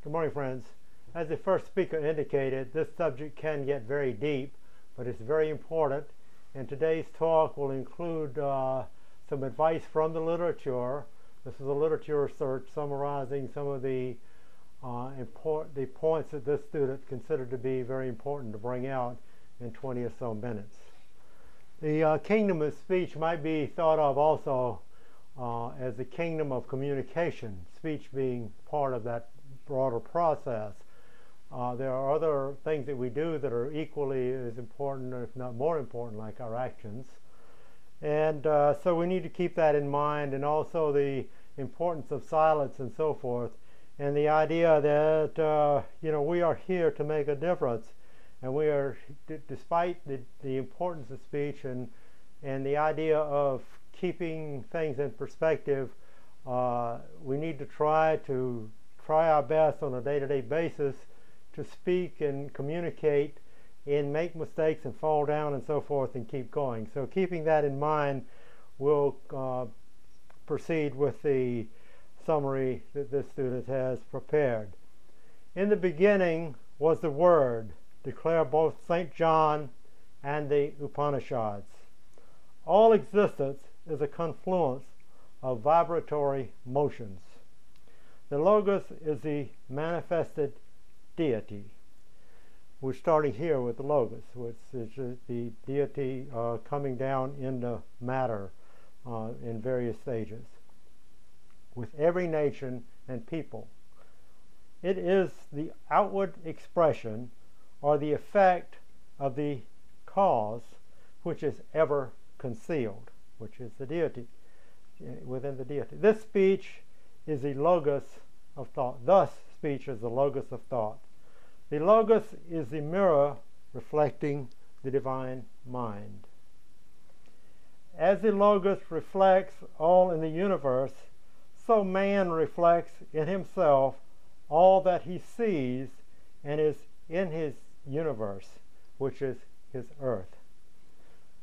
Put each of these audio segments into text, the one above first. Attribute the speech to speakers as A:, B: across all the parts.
A: Good morning, friends. As the first speaker indicated, this subject can get very deep, but it's very important. And today's talk will include some advice from the literature. This is a literature search summarizing some of the points that this student considered to be very important to bring out in 20 or so minutes. The kingdom of speech might be thought of also as the kingdom of communication, speech being part of that broader process. There are other things that we do that are equally as important, if not more important, like our actions. And so we need to keep that in mind, and also the importance of silence and so forth, and the idea that we are here to make a difference, and we are, despite the importance of speech and the idea of keeping things in perspective, we need to try our best on a day-to-day basis to speak and communicate and make mistakes and fall down and so forth and keep going. So keeping that in mind, we'll proceed with the summary that this student has prepared. In the beginning was the Word, declare both St. John and the Upanishads. All existence is a confluence of vibratory motions. The Logos is the manifested Deity. We're starting here with the Logos, which is the Deity coming down into matter in various stages with every nation and people. It is the outward expression or the effect of the cause which is ever concealed, which is the Deity, within the Deity. This speech is the Logos of thought. Thus, speech is the Logos of thought. The Logos is the mirror reflecting the divine mind. As the Logos reflects all in the universe, so man reflects in himself all that he sees and is in his universe, which is his earth.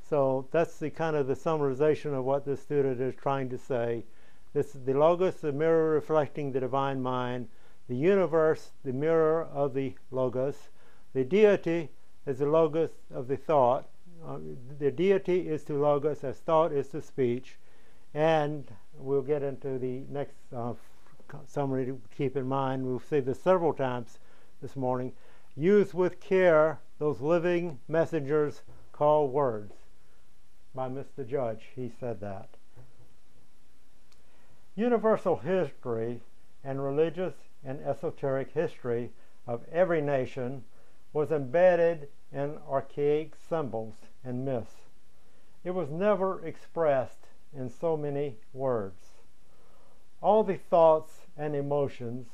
A: So that's the kind of the summarization of what this student is trying to say. This is the Logos, the mirror reflecting the divine mind. The universe, the mirror of the Logos. The Deity is the Logos of the thought. The Deity is to Logos as thought is to speech. And we'll get into the next summary to keep in mind. We'll see this several times this morning. Use with care those living messengers called words. By Mr. Judge, he said that. Universal history and religious and esoteric history of every nation was embedded in archaic symbols and myths. It was never expressed in so many words. All the thoughts and emotions,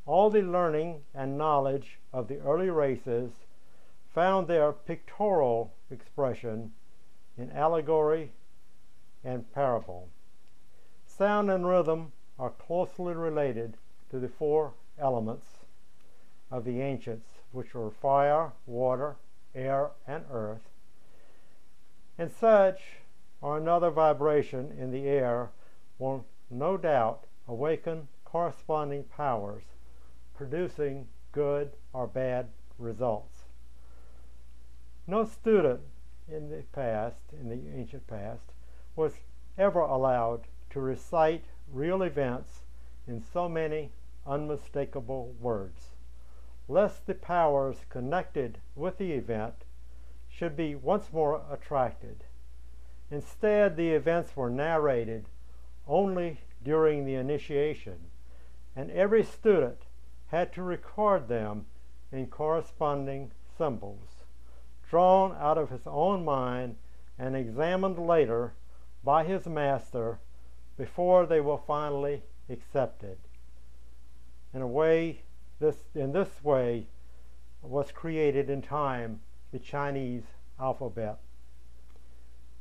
A: all the learning and knowledge of the early races found their pictorial expression in allegory and parable. Sound and rhythm are closely related to the four elements of the ancients, which were fire, water, air, and earth. And such or another vibration in the air will no doubt awaken corresponding powers, producing good or bad results. No student in the ancient past, was ever allowed to recite real events in so many unmistakable words, lest the powers connected with the event should be once more attracted. Instead, the events were narrated only during the initiation, and every student had to record them in corresponding symbols, drawn out of his own mind and examined later by his master before they were finally accepted. In this way was created in time the Chinese alphabet,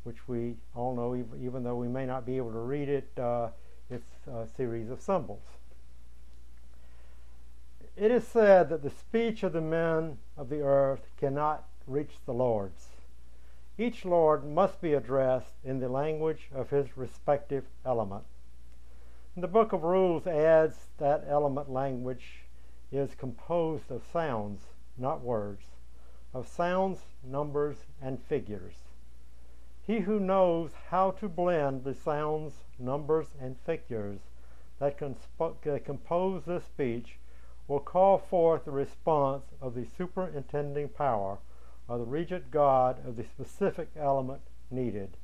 A: which we all know, even though we may not be able to read it, it's a series of symbols. It is said that the speech of the men of the earth cannot reach the Lord's. Each Lord must be addressed in the language of his respective element. And the Book of Rules adds that element language is composed of sounds, not words, of sounds, numbers, and figures. He who knows how to blend the sounds, numbers, and figures that compose this speech will call forth the response of the superintending power or the regent God of the specific element needed.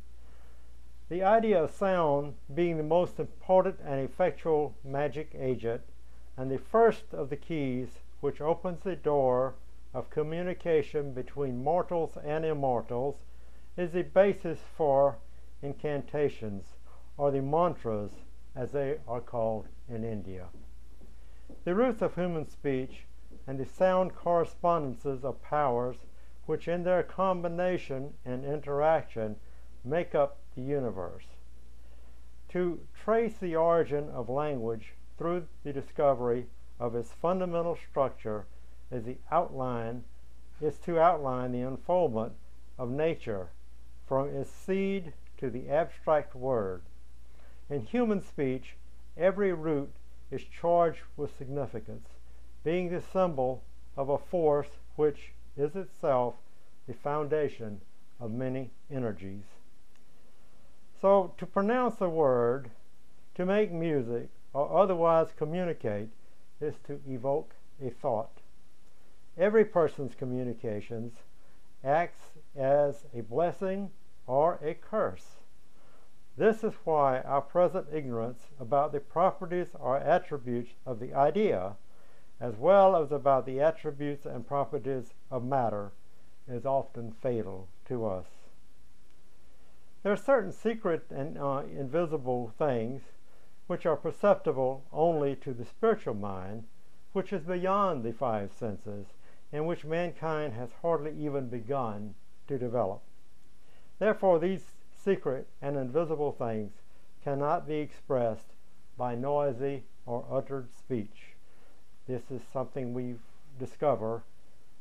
A: The idea of sound being the most important and effectual magic agent, and the first of the keys which opens the door of communication between mortals and immortals, is the basis for incantations, or the mantras as they are called in India. The roots of human speech and the sound correspondences of powers which in their combination and interaction make up the universe. To trace the origin of language through the discovery of its fundamental structure is to outline the unfoldment of nature from its seed to the abstract word. In human speech, every root is charged with significance, being the symbol of a force which is itself the foundation of many energies. So, to pronounce a word, to make music, or otherwise communicate, is to evoke a thought. Every person's communications acts as a blessing or a curse. This is why our present ignorance about the properties or attributes of the idea, as well as about the attributes and properties of matter, is often fatal to us. There are certain secret and invisible things which are perceptible only to the spiritual mind, which is beyond the five senses, and which mankind has hardly even begun to develop. Therefore, these secret and invisible things cannot be expressed by noisy or uttered speech. This is something we discover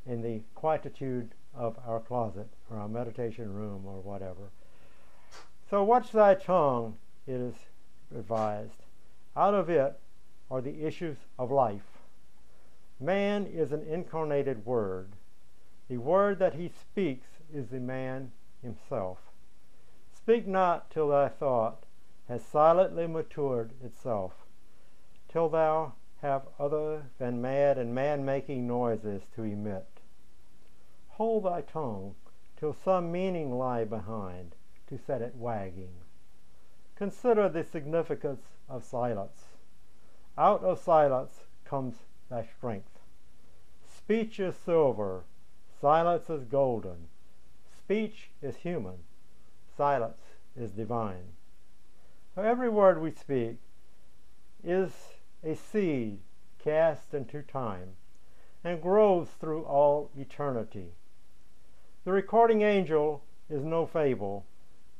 A: in the quietude of our closet or our meditation room or whatever. So watch thy tongue, it is advised. Out of it are the issues of life. Man is an incarnated word. The word that he speaks is the man himself. Speak not till thy thought has silently matured itself, till thou have other than mad and man-making noises to emit. Hold thy tongue till some meaning lie behind, to set it wagging. Consider the significance of silence. Out of silence comes thy strength. Speech is silver, silence is golden. Speech is human, silence is divine. So every word we speak is a seed cast into time and grows through all eternity. The recording angel is no fable,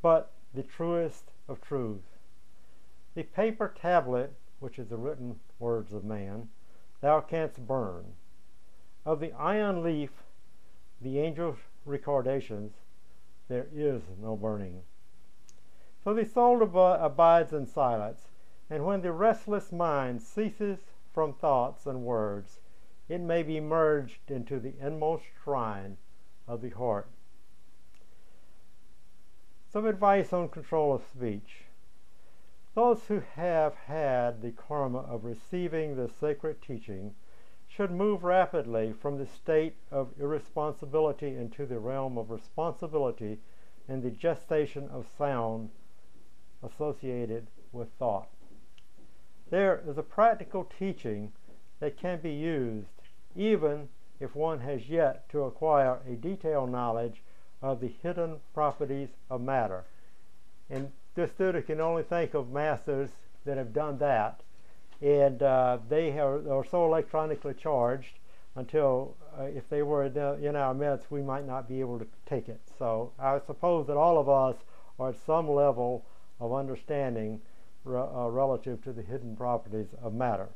A: but the truest of truths. The paper tablet, which is the written words of man, thou canst burn. Of the iron leaf, the angel's recordations, there is no burning. So the soul abides in silence, and when the restless mind ceases from thoughts and words, it may be merged into the inmost shrine of the heart. Some advice on control of speech. Those who have had the karma of receiving this sacred teaching should move rapidly from the state of irresponsibility into the realm of responsibility in the gestation of sound associated with thought. There is a practical teaching that can be used even if one has yet to acquire a detailed knowledge of the hidden properties of matter. And this student can only think of masters that have done that, and they are so electronically charged until if they were in our midst, we might not be able to take it. So I suppose that all of us are at some level of understanding relative to the hidden properties of matter.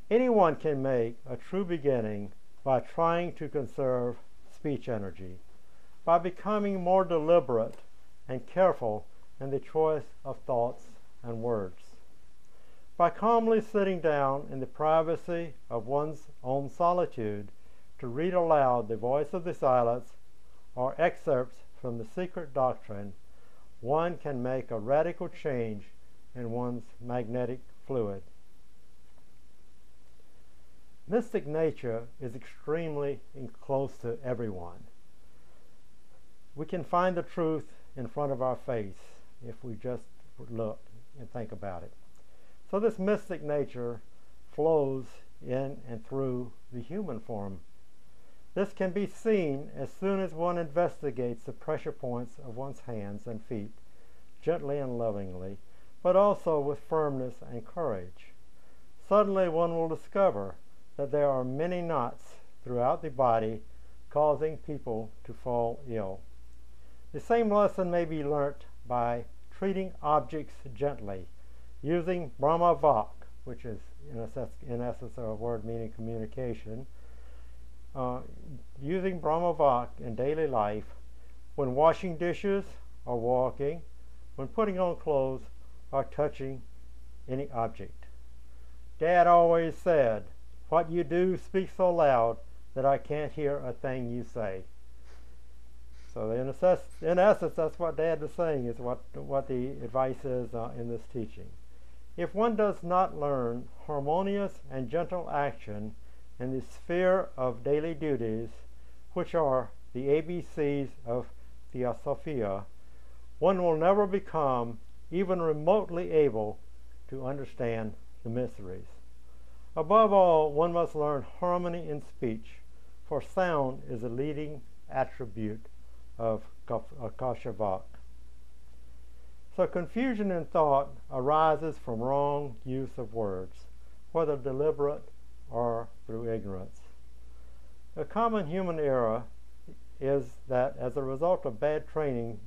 A: Anyone can make a true beginning by trying to conserve speech energy, by becoming more deliberate and careful in the choice of thoughts and words. By calmly sitting down in the privacy of one's own solitude to read aloud the voice of the silence or excerpts from the secret doctrine, one can make a radical change in one's magnetic fluid. Mystic nature is extremely close to everyone. We can find the truth in front of our face if we just look and think about it. So this mystic nature flows in and through the human form. This can be seen as soon as one investigates the pressure points of one's hands and feet, gently and lovingly, but also with firmness and courage. Suddenly one will discover that there are many knots throughout the body causing people to fall ill. The same lesson may be learnt by treating objects gently, using Akasha-Vach, which is in essence a word meaning communication, using Akasha-Vach in daily life when washing dishes or walking, when putting on clothes or touching any object. Dad always said, "What you do speaks so loud that I can't hear a thing you say." So in essence, that's what Dad was saying, is what the advice is in this teaching. If one does not learn harmonious and gentle action in the sphere of daily duties, which are the ABCs of Theosophia, one will never become even remotely able to understand the mysteries. Above all, one must learn harmony in speech, for sound is a leading attribute of Akasha-Vach. So confusion in thought arises from wrong use of words, whether deliberate or through ignorance. A common human error is that as a result of bad training,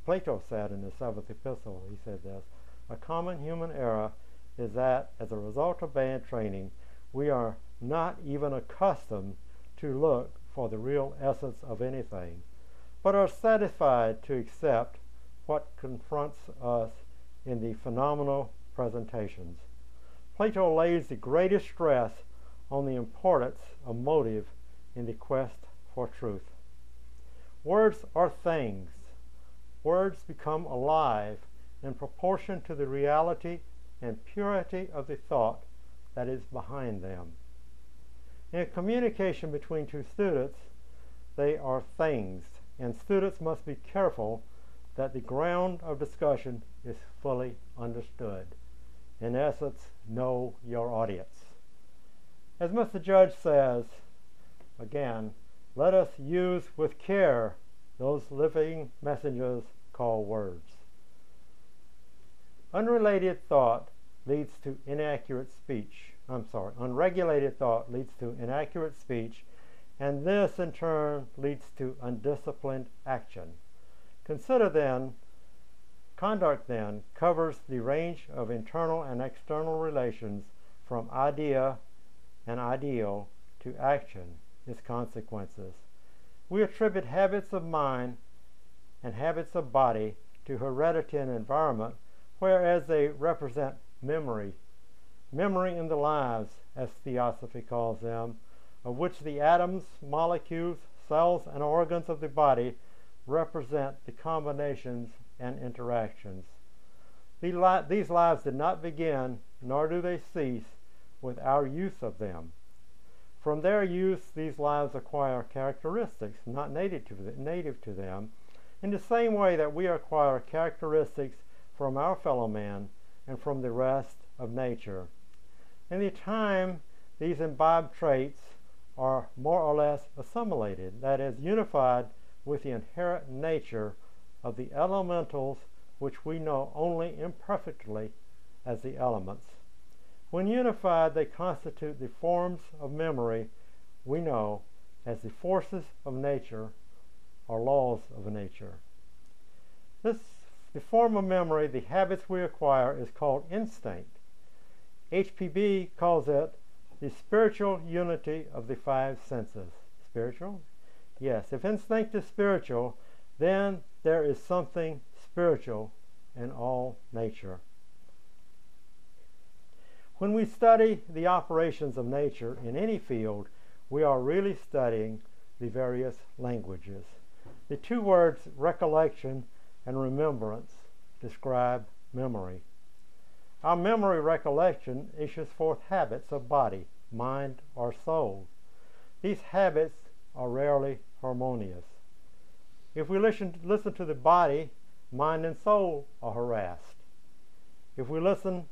A: Plato said in his 7th epistle, he said this, a common human error is that as a result of bad training, we are not even accustomed to look for the real essence of anything, but are satisfied to accept what confronts us in the phenomenal presentations. Plato lays the greatest stress on the importance of motive in the quest for truth. Words are things. Words become alive in proportion to the reality and purity of the thought that is behind them. In communication between two students, they are things, and students must be careful that the ground of discussion is fully understood. In essence, know your audience. As Mr. Judge says, again, let us use with care those living messengers called words. Unregulated thought leads to inaccurate speech, and this in turn leads to undisciplined action. Conduct then covers the range of internal and external relations from idea and ideal to action, its consequences. We attribute habits of mind and habits of body to heredity and environment, whereas they represent memory in the lives, as Theosophy calls them, of which the atoms, molecules, cells, and organs of the body represent the combinations and interactions. These lives did not begin, nor do they cease, with our use of them. From their use, these lives acquire characteristics not native to them, in the same way that we acquire characteristics from our fellow man and from the rest of nature. In the time, these imbibed traits are more or less assimilated, that is, unified with the inherent nature of the elementals, which we know only imperfectly as the elements. When unified, they constitute the forms of memory we know as the forces of nature or laws of nature. The form of memory, the habits we acquire, is called instinct. HPB calls it the spiritual unity of the five senses. Spiritual? Yes, if instinct is spiritual, then there is something spiritual in all nature. When we study the operations of nature in any field, we are really studying the various languages. The two words recollection and remembrance describe memory. Our memory recollection issues forth habits of body, mind, or soul. These habits are rarely harmonious. If we listen to the body, mind and soul are harassed. If we listen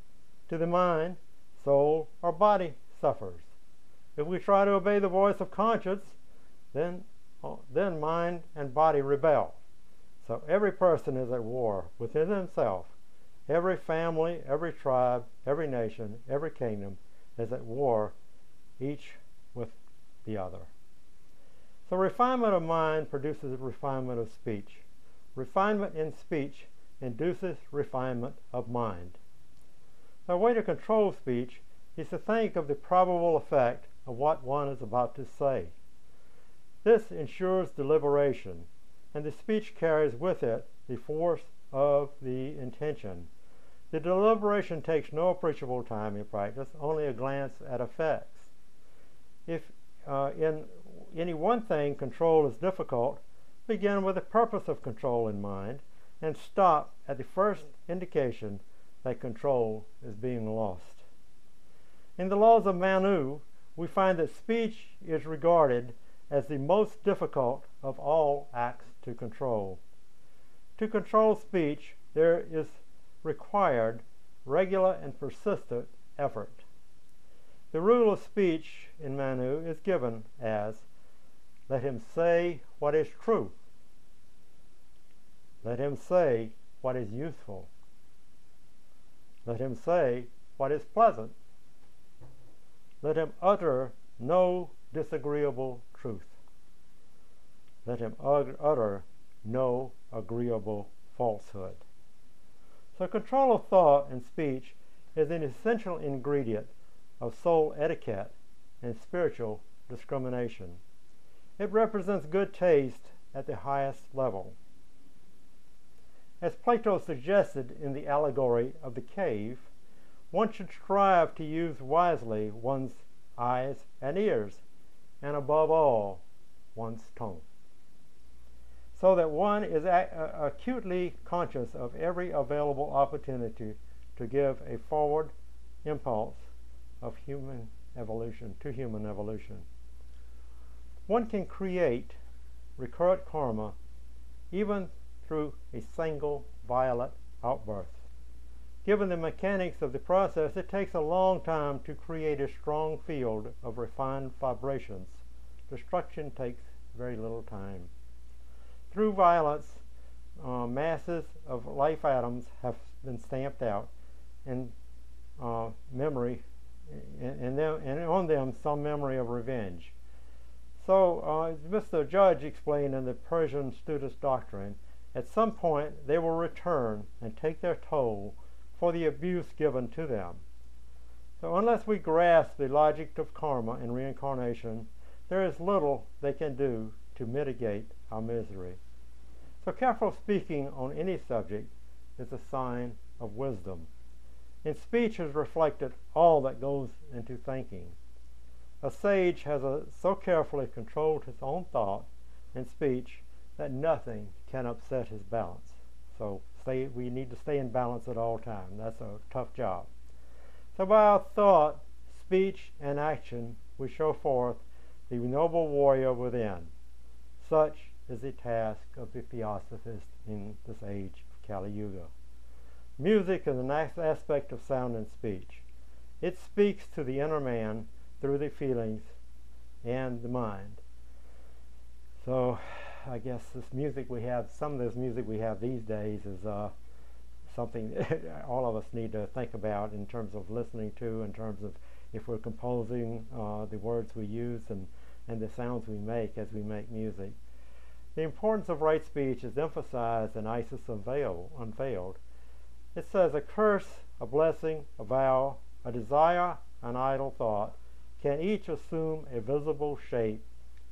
A: to the mind, soul or body suffers. If we try to obey the voice of conscience, then mind and body rebel. So every person is at war within himself. Every family, every tribe, every nation, every kingdom is at war, each with the other. So refinement of mind produces refinement of speech. Refinement in speech induces refinement of mind. The way to control speech is to think of the probable effect of what one is about to say. This ensures deliberation, and the speech carries with it the force of the intention. The deliberation takes no appreciable time in practice, only a glance at effects. If in any one thing control is difficult, begin with the purpose of control in mind and stop at the first indication that control is being lost. In the laws of Manu, we find that speech is regarded as the most difficult of all acts to control. To control speech, there is required regular and persistent effort. The rule of speech in Manu is given as, let him say what is true. Let him say what is useful. Let him say what is pleasant. Let him utter no disagreeable truth. Let him utter no agreeable falsehood. So control of thought and speech is an essential ingredient of soul etiquette and spiritual discrimination. It represents good taste at the highest level. As Plato suggested in the allegory of the cave, one should strive to use wisely one's eyes and ears, and above all, one's tongue, so that one is acutely conscious of every available opportunity to give a forward impulse of human evolution, to human evolution. One can create recurrent karma even through a single violent outburst. Given the mechanics of the process, it takes a long time to create a strong field of refined vibrations. Destruction takes very little time. Through violence, masses of life atoms have been stamped out, and memory, and on them some memory of revenge. So, as Mr. Judge explained in the Persian student's doctrine, at some point they will return and take their toll for the abuse given to them. So unless we grasp the logic of karma and reincarnation, there is little they can do to mitigate our misery. So careful speaking on any subject is a sign of wisdom. In speech is reflected all that goes into thinking. A sage has so carefully controlled his own thought and speech that nothing can upset his balance. So we need to stay in balance at all times. That's a tough job. So by our thought, speech, and action, we show forth the noble warrior within. Such is the task of the theosophist in this age of Kali Yuga. Music is an aspect of sound and speech. It speaks to the inner man through the feelings and the mind. So I guess this music we have, some of this music we have these days is something all of us need to think about in terms of listening to, in terms of if we're composing the words we use and the sounds we make as we make music. The importance of right speech is emphasized in Isis Unveiled. It says, a curse, a blessing, a vow, a desire, an idle thought can each assume a visible shape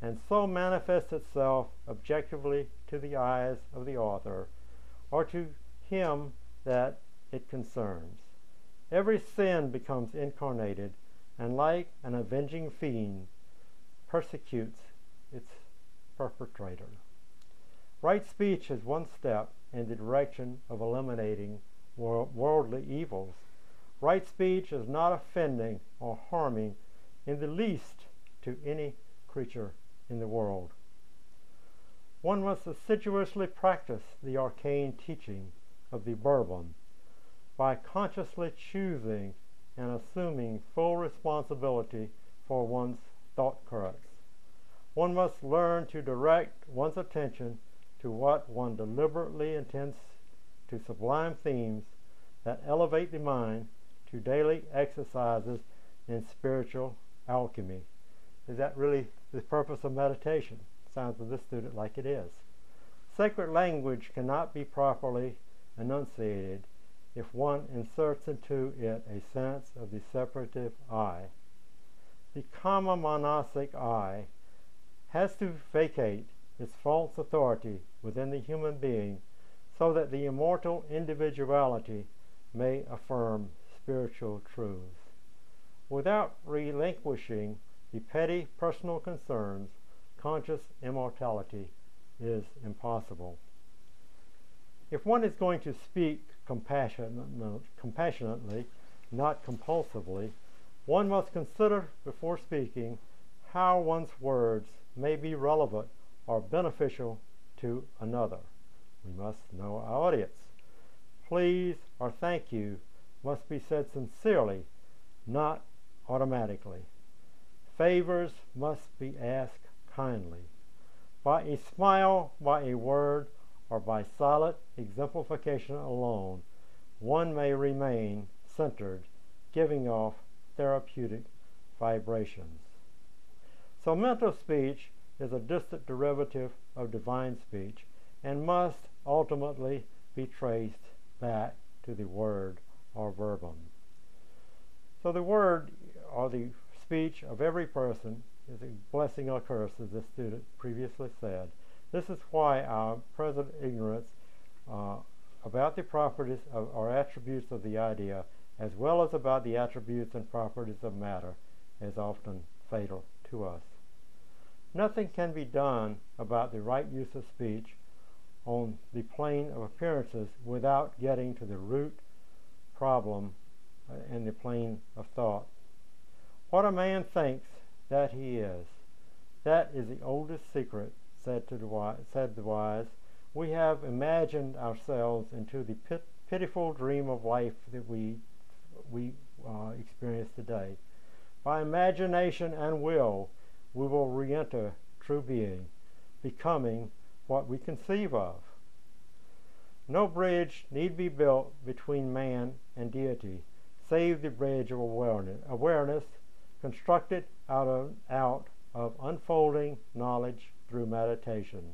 A: and so manifest itself objectively to the eyes of the author or to him that it concerns. every sin becomes incarnated, and like an avenging fiend, persecutes its perpetrator. Right speech is one step in the direction of eliminating worldly evils. Right speech is not offending or harming in the least to any creature in the world. One must assiduously practice the arcane teaching of the Bourbon by consciously choosing and assuming full responsibility for one's thought currents. One must learn to direct one's attention to what one deliberately intends to sublime themes that elevate the mind to daily exercises in spiritual alchemy. Is that really the purpose of meditation? Sounds to this student like it is. Sacred language cannot be properly enunciated if one inserts into it a sense of the separative I. The karma manasic I has to vacate its false authority within the human being so that the immortal individuality may affirm spiritual truths. Without relinquishing the petty personal concerns, conscious immortality is impossible. If one is going to speak compassionately, not compulsively, one must consider before speaking how one's words may be relevant or beneficial to another. We must know our audience. Please or thank you must be said sincerely, not automatically. Favors must be asked kindly. By a smile, by a word, or by silent exemplification alone, one may remain centered, giving off therapeutic vibrations. So mental speech is a distant derivative of divine speech and must ultimately be traced back to the word or verbum. So the word or the speech of every person is a blessing or curse, as the student previously said. This is why our present ignorance about the properties or attributes of the idea, as well as about the attributes and properties of matter, is often fatal to us. Nothing can be done about the right use of speech on the plane of appearances without getting to the root problem in the plane of thought. What a man thinks, that he is. That is the oldest secret, said the wise. We have imagined ourselves into the pitiful dream of life that we experience today. By imagination and will, we will re-enter true being, becoming what we conceive of. No bridge need be built between man and deity, save the bridge of awareness constructed out of unfolding knowledge through meditation.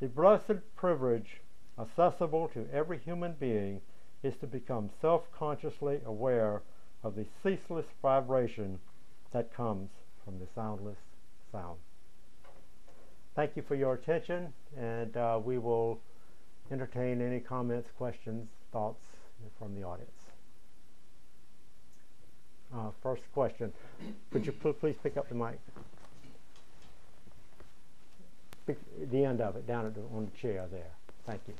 A: The blessed privilege accessible to every human being is to become self-consciously aware of the ceaseless vibration that comes from the soundless sound. Thank you for your attention, and we will entertain any comments, questions, thoughts from the audience. First question. Could you please pick up the mic? The end of it, down on the chair there. Thank you.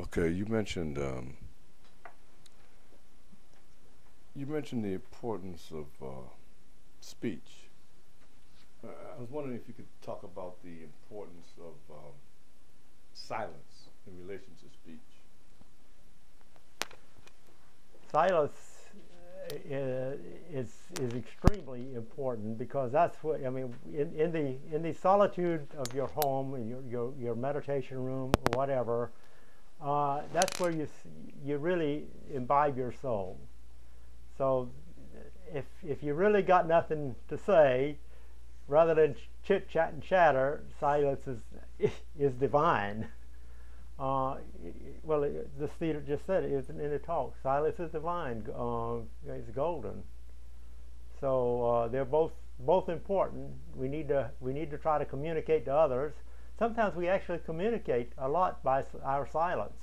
B: Okay, you mentioned the importance of speech. I was wondering if you could talk about the importance of silence in relation to speech.
A: Silence is extremely important, because that's what I mean. In the solitude of your home, in your meditation room, or whatever, that's where you really imbibe your soul. So if you really got nothing to say, rather than chit chat and chatter, silence is divine. Well, the student just said it in the talk. Silence is divine. It's golden. So they're both important. We need to try to communicate to others. Sometimes we actually communicate a lot by our silence.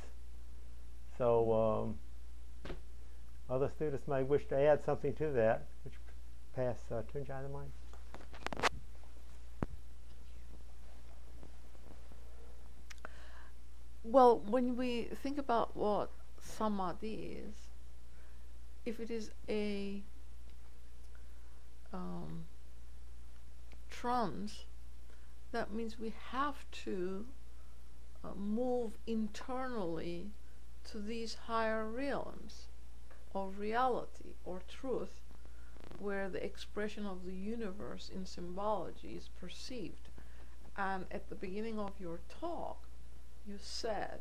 A: So Other students may wish to add something to that, which pass Tunjai the mic.
C: Well, when we think about what samadhi is, if it is a trance, that means we have to move internally to these higher realms of reality or truth, where the expression of the universe in symbology is perceived. And at the beginning of your talk, you said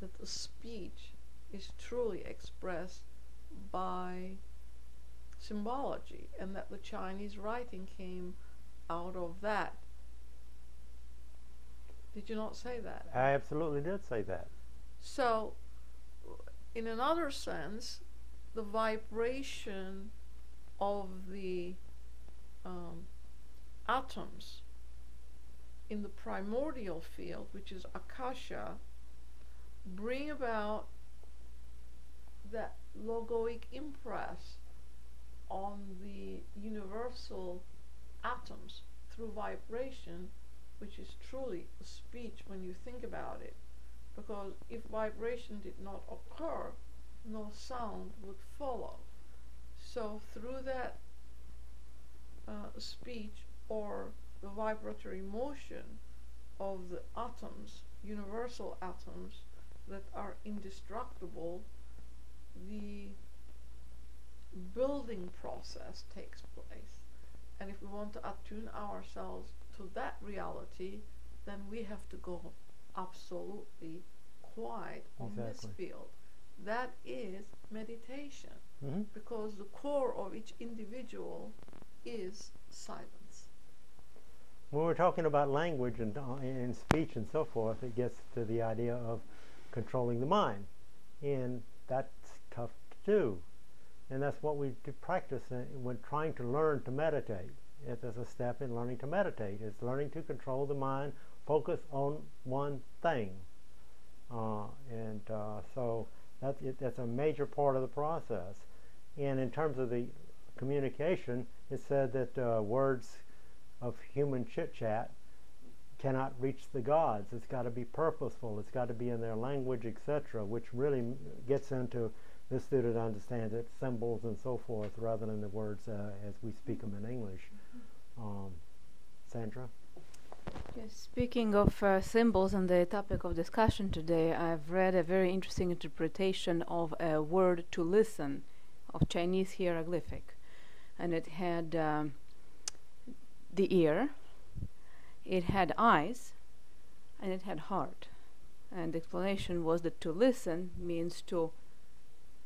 C: that the speech is truly expressed by symbology, and that the Chinese writing came out of that. Did you not say that?
A: I absolutely did say that.
C: So, in another sense, the vibration of the atoms in the primordial field, which is Akasha, bring about that logoic impress on the universal atoms through vibration, which is truly a speech when you think about it. Because if vibration did not occur, no sound would follow. So through that speech or the vibratory motion of the atoms, universal atoms that are indestructible, the building process takes place. And if we want to attune ourselves to that reality, then we have to go absolutely quiet on this field. That is meditation, because the core of each individual is silence.
A: When we're talking about language and speech and so forth, it gets to the idea of controlling the mind. And that's tough to do. And that's what we practice when trying to learn to meditate. It's a step in learning to meditate. It's learning to control the mind, focus on one thing. So that's a major part of the process. And in terms of the communication, it said that words of human chit-chat cannot reach the gods. It's got to be purposeful. It's got to be in their language, etc., which really gets into this student understands it, symbols and so forth, rather than the words as we speak them in English. Sandra?
D: Yes, speaking of symbols and the topic of discussion today, I've read a very interesting interpretation of a word to listen of Chinese hieroglyphic. And it had the ear, it had eyes, and it had heart. And the explanation was that to listen means to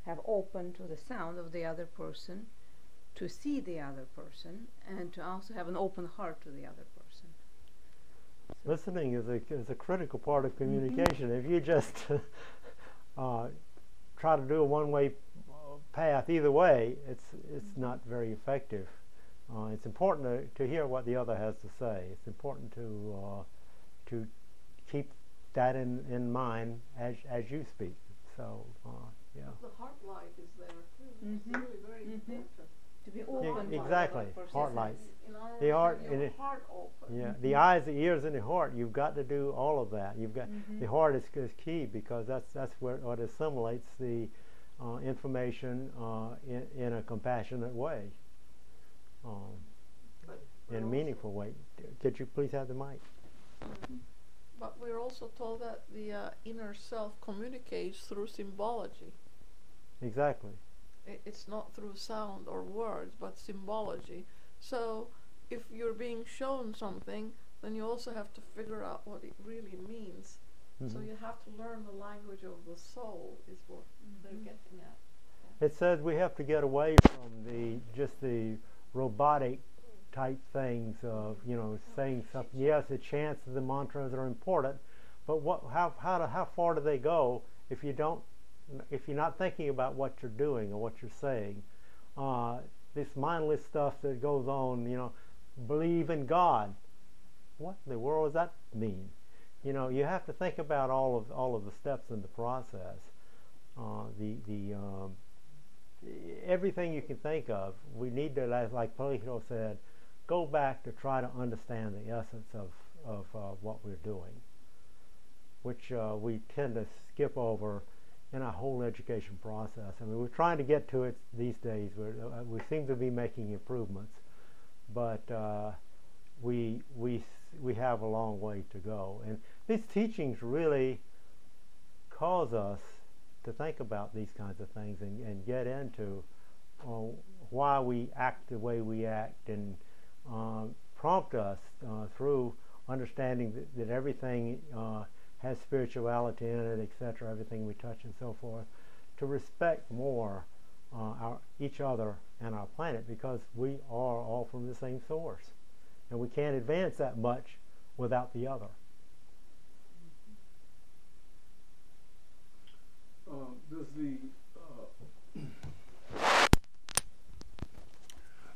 D: have open to the sound of the other person, to see the other person, and to also have an open heart to the other person. So
A: listening is a critical part of communication. If you just try to do a one-way path either way, it's not very effective. It's important to hear what the other has to say. It's important to keep that in mind as you speak. So yeah.
C: The heart light is there too. It's really very important.
D: to be open.
A: Exactly. Heart light.
C: The
A: heart
C: open.
A: Yeah, the eyes, the ears, and the heart. You've got to do all of that. You've got the heart is key, because that's where what assimilates the information in a compassionate way, in a meaningful way. Could you please have the mic?
C: But we're also told that the inner self communicates through symbology.
A: Exactly.
C: It's not through sound or words, but symbology. So if you're being shown something, then you also have to figure out what it really means. So you have to learn the language of the soul, is what they're getting at.
A: It says we have to get away from just the robotic type things of saying something. Yes, the chants of the mantras are important, but how far do they go if you're not thinking about what you're doing or what you're saying? This mindless stuff that goes on, believe in God. What in the world does that mean? You have to think about all of the steps in the process. everything you can think of. We need to, like Plato said, go back to try to understand the essence of what we're doing, which we tend to skip over in our whole education process. I mean, we're trying to get to it these days. We seem to be making improvements, but we have a long way to go. And these teachings really cause us to think about these kinds of things and get into why we act the way we act, and prompt us through understanding that everything has spirituality in it, etc., everything we touch and so forth, to respect more each other and our planet, because we are all from the same source, and we can't advance that much without the other.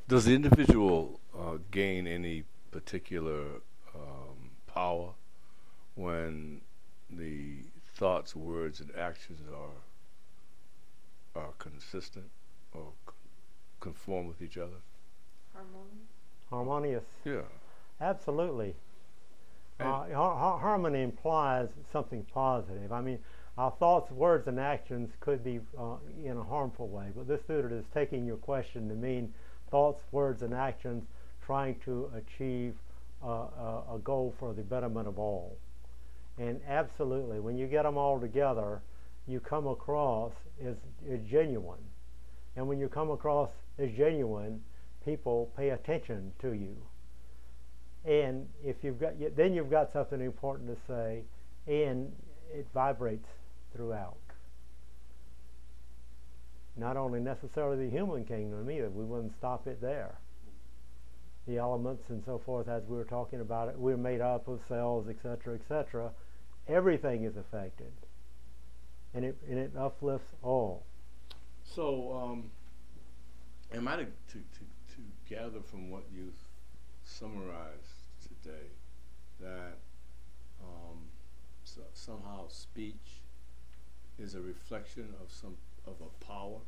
B: Does the individual gain any particular power when the thoughts, words, and actions are consistent or conform with each other?
A: Harmonious.
B: Yeah.
A: Absolutely. Harmony implies something positive. I mean, our thoughts, words, and actions could be in a harmful way, but this student is taking your question to mean thoughts, words, and actions trying to achieve a goal for the betterment of all. And absolutely, when you get them all together, you come across as genuine. And when you come across as genuine, people pay attention to you. And if then you've got something important to say, and it vibrates throughout. Not only necessarily the human kingdom either. We wouldn't stop it there. The elements and so forth, as we were talking about it, we're made up of cells, etc., etc. Everything is affected, and it uplifts all.
B: So, am I to gather from what you summarized today that somehow speech is a reflection of a power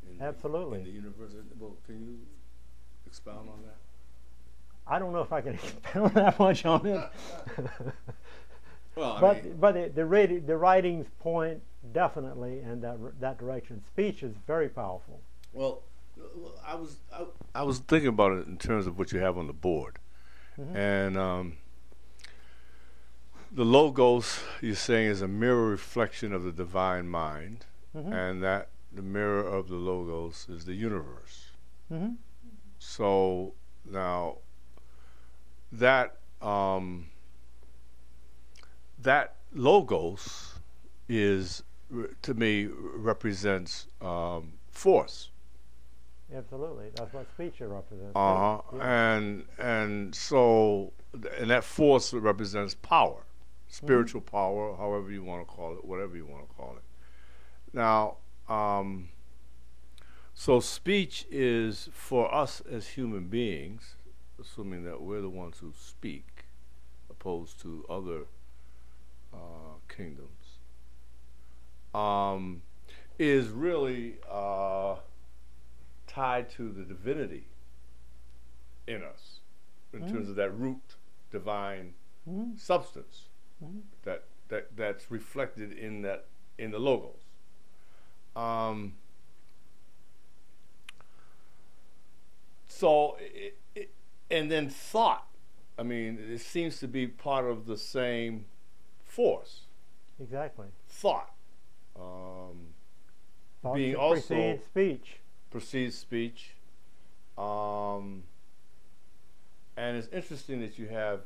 B: in
A: Absolutely.
B: in the universe? Well, can you expound on that?
A: I don't know if I can expound that much on it.
B: Well,
A: but the writings point definitely in that direction. Speech is very powerful.
B: Well, I was thinking about it in terms of what you have on the board, and the logos you're saying is a mirror reflection of the divine mind, and that the mirror of the logos is the universe. So now that that logos is to me represents force.
A: Absolutely, that's what speech represents.
B: Yeah. And so that force represents power, spiritual power, however you want to call it, whatever you want to call it. Now, so speech is for us as human beings, assuming that we're the ones who speak, opposed to other kingdoms, is really tied to the divinity in us, in terms of that root divine substance that's reflected in the logos. So and then thought, I mean, it seems to be part of the same force.
A: Exactly.
B: Thought.
A: Thought
B: Being also
A: precedes speech.
B: Precedes speech. And it's interesting that you have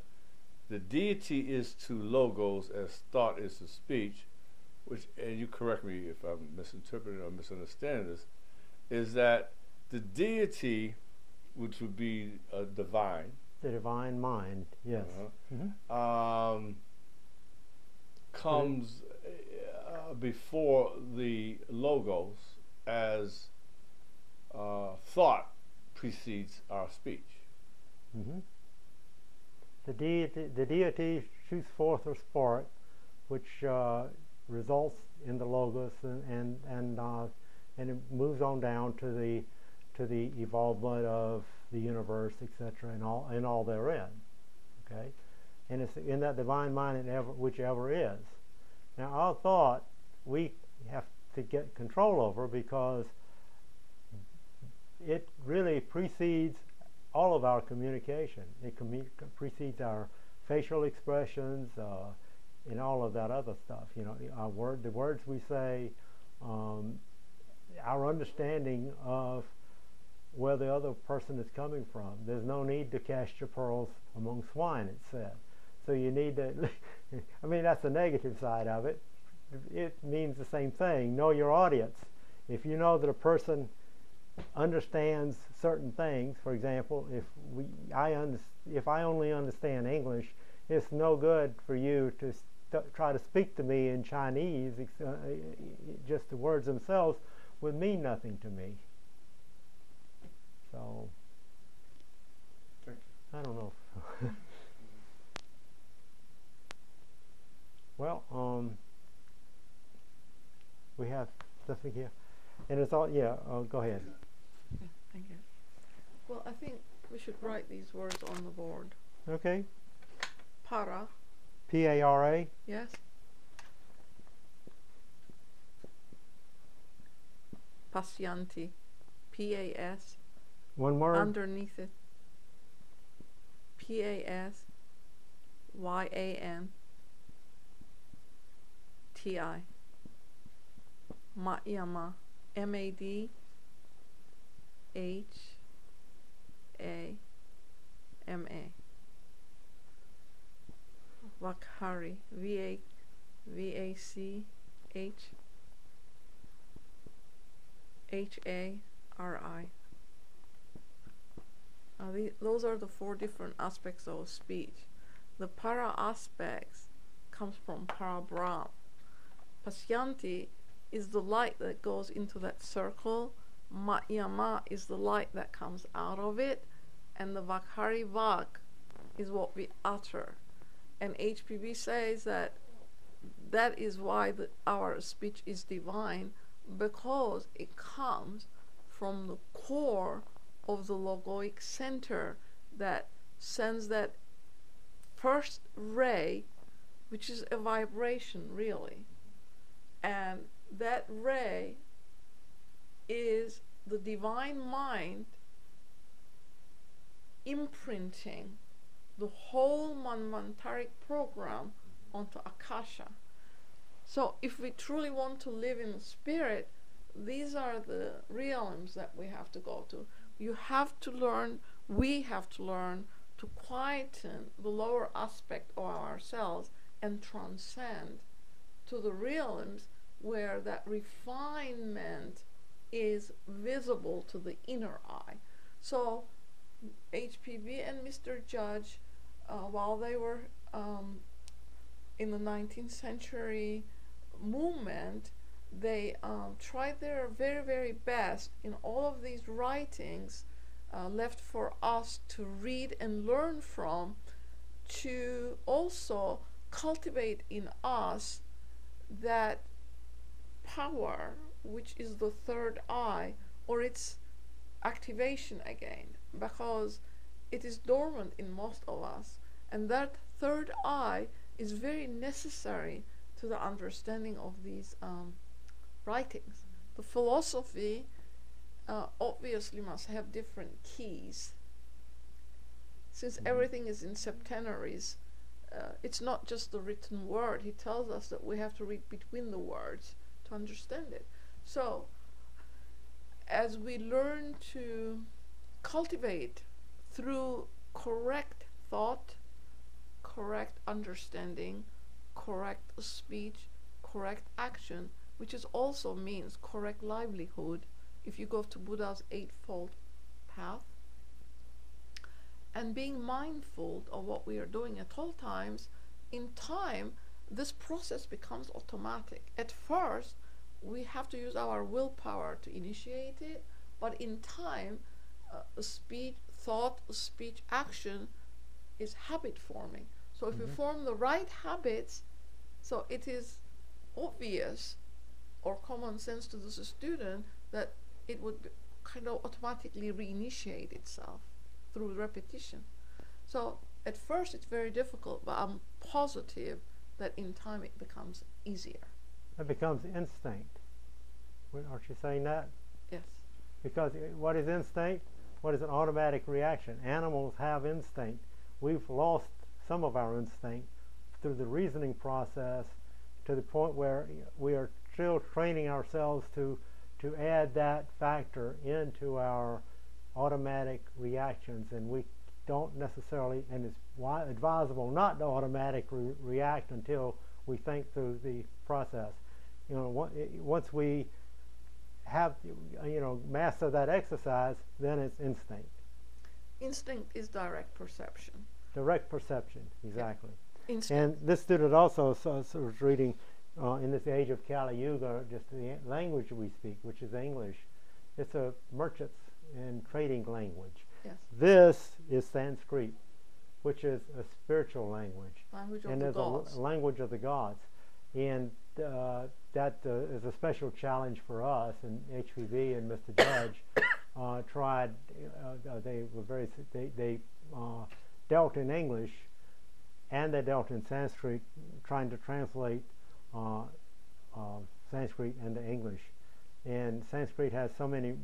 B: the deity is to logos as thought is to speech, which, and you correct me if I'm misinterpreting or misunderstanding this, is that the deity, which would be divine,
A: the divine mind, yes,
B: comes before the logos as thought precedes our speech.
A: The deity shoots forth a spark, which results in the logos, and and it moves on down to the evolvement of the universe, etc., and all therein. Okay, and it's in that divine mind, whichever is. Now, our thought we have to get control over, because it really precedes all of our communication. It precedes our facial expressions and all of that other stuff. You know, the words we say, our understanding of where the other person is coming from. There's no need to cast your pearls among swine, it said. So you need to, I mean, that's the negative side of it. It means the same thing. Know your audience. If you know that a person understands certain things, for example, if I only understand English, it's no good for you to try to speak to me in Chinese. Just the words themselves would mean nothing to me. So, I don't know. Well, we have something here, and it's all, yeah, go ahead.
C: Yeah, thank you. Well, I think we should write these words on the board.
A: Okay.
C: Para.
A: P-A-R-A.
C: Yes. Pasyanti. P-A-S.
A: One word.
C: Underneath it. P-A-S-Y-A-N-T-I. Madhyama. M-A-D-H-A-M-A. Vakhari. V-A-C-H-H-A-R-I. Those are the 4 different aspects of speech. The para aspects comes from para Brahm. Pasyanti is the light that goes into that circle. Madhyama is the light that comes out of it. And the Akasha-Vach is what we utter. And HPB says that is why our speech is divine, because it comes from the core of the logoic center that sends that first ray, which is a vibration really. And that ray is the divine mind imprinting the whole manvantaric program onto Akasha. So if we truly want to live in the spirit, these are the realms that we have to go to. We have to learn to quieten the lower aspect of ourselves and transcend to the realms where that refinement is visible to the inner eye. So HPB and Mr. Judge, while they were in the 19th century movement, they tried their very, very best in all of these writings left for us to read and learn from, to also cultivate in us that power, which is the third eye, or its activation again, because it is dormant in most of us, and that third eye is very necessary to the understanding of these writings. The philosophy obviously must have different keys. Since everything is in septenaries, it's not just the written word. He tells us that we have to read between the words to understand it. So, as we learn to cultivate through correct thought, correct understanding, correct speech, correct action, which is also means correct livelihood, if you go to Buddha's eightfold path, and being mindful of what we are doing at all times, in time, this process becomes automatic. At first, we have to use our willpower to initiate it, but in time, speech, thought, speech, action is habit forming. So if we form the right habits, so it is obvious or common sense to the student that it would kind of automatically reinitiate itself through repetition. So at first it's very difficult, but I'm positive that in time it becomes easier.
A: It becomes instinct. Aren't you saying that?
C: Yes.
A: Because what is instinct? What is an automatic reaction? Animals have instinct. We've lost some of our instinct through the reasoning process to the point where we are still training ourselves to add that factor into our automatic reactions, and we don't necessarily, and it's advisable not to automatically react until we think through the process. Once we have, master that exercise, then it's instinct.
C: Instinct is direct perception.
A: Direct perception, exactly.
C: Instinct.
A: And this student also was reading in this age of Kali Yuga, just the language we speak, which is English. It's a merchants and trading language.
C: Yes.
A: This is Sanskrit, which is a spiritual language.
C: Language of
A: and
C: the
A: is
C: gods.
A: a language of the gods. And that is a special challenge for us. And HPV and Mr. Judge tried. They dealt in English, and they dealt in Sanskrit, trying to translate Sanskrit into English. And Sanskrit has so many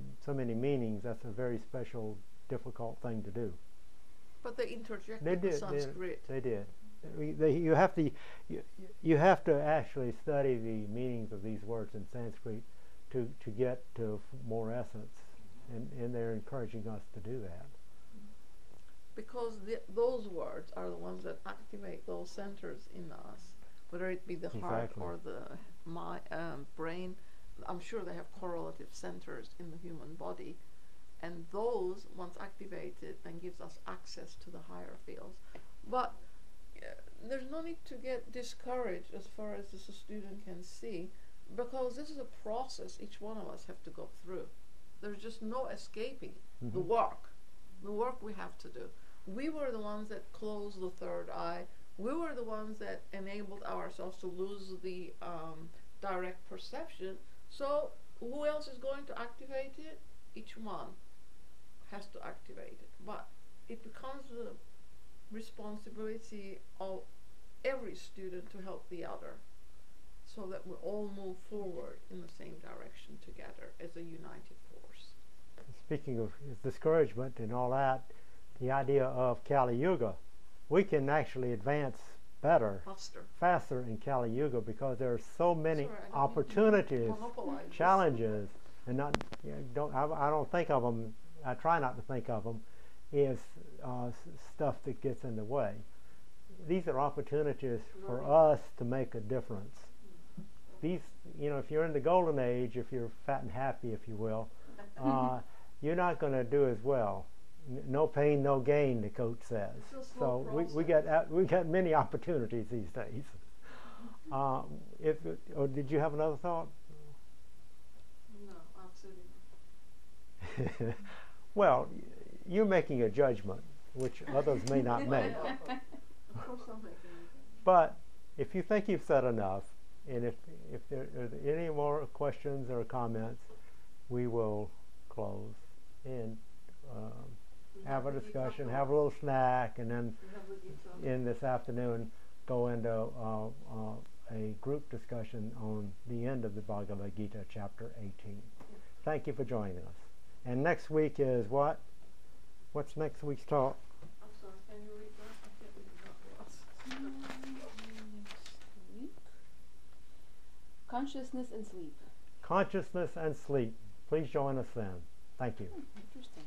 A: meanings. That's a very special, difficult thing to do.
C: But they interjected the Sanskrit.
A: They did. You have to actually study the meanings of these words in Sanskrit to get to more essence, and they're encouraging us to do that.
C: Because those words are the ones that activate those centers in us, whether it be the heart or the brain. I'm sure they have correlative centers in the human body, and those, once activated, then gives us access to the higher fields. But there's no need to get discouraged as far as this student can see, because this is a process each one of us have to go through. There's just no escaping the work we have to do. We were the ones that closed the third eye. We were the ones that enabled ourselves to lose the direct perception. So who else is going to activate it? Each one has to activate it. But it becomes the responsibility of every student to help the other, so that we all move forward in the same direction together as a united force.
A: Speaking of discouragement and all that, the idea of Kali Yuga, we can actually advance better, faster in Kali Yuga, because there are so many opportunities, challenges, and I don't think of them. I try not to think of them as stuff that gets in the way. These are opportunities for us to make a difference. These, if you're in the golden age, if you're fat and happy, if you will, you're not going to do as well. No pain, no gain, the coach says. So we got many opportunities these days. Did you have another thought?
C: No, absolutely.
A: Well, you're making a judgment, which others may not make.
C: Of course I'm making it.
A: But if you think you've said enough, and if there are any more questions or comments, we will close and have a discussion, have a little snack, and then in this afternoon go into a group discussion on the end of the Bhagavad Gita, chapter 18. Thank you for joining us. And next week is what? What's next week's talk?
C: I'm sorry, can you read that? I can't read that.
D: Next week. Consciousness and sleep.
A: Consciousness and sleep. Please join us then. Thank you.
D: Interesting.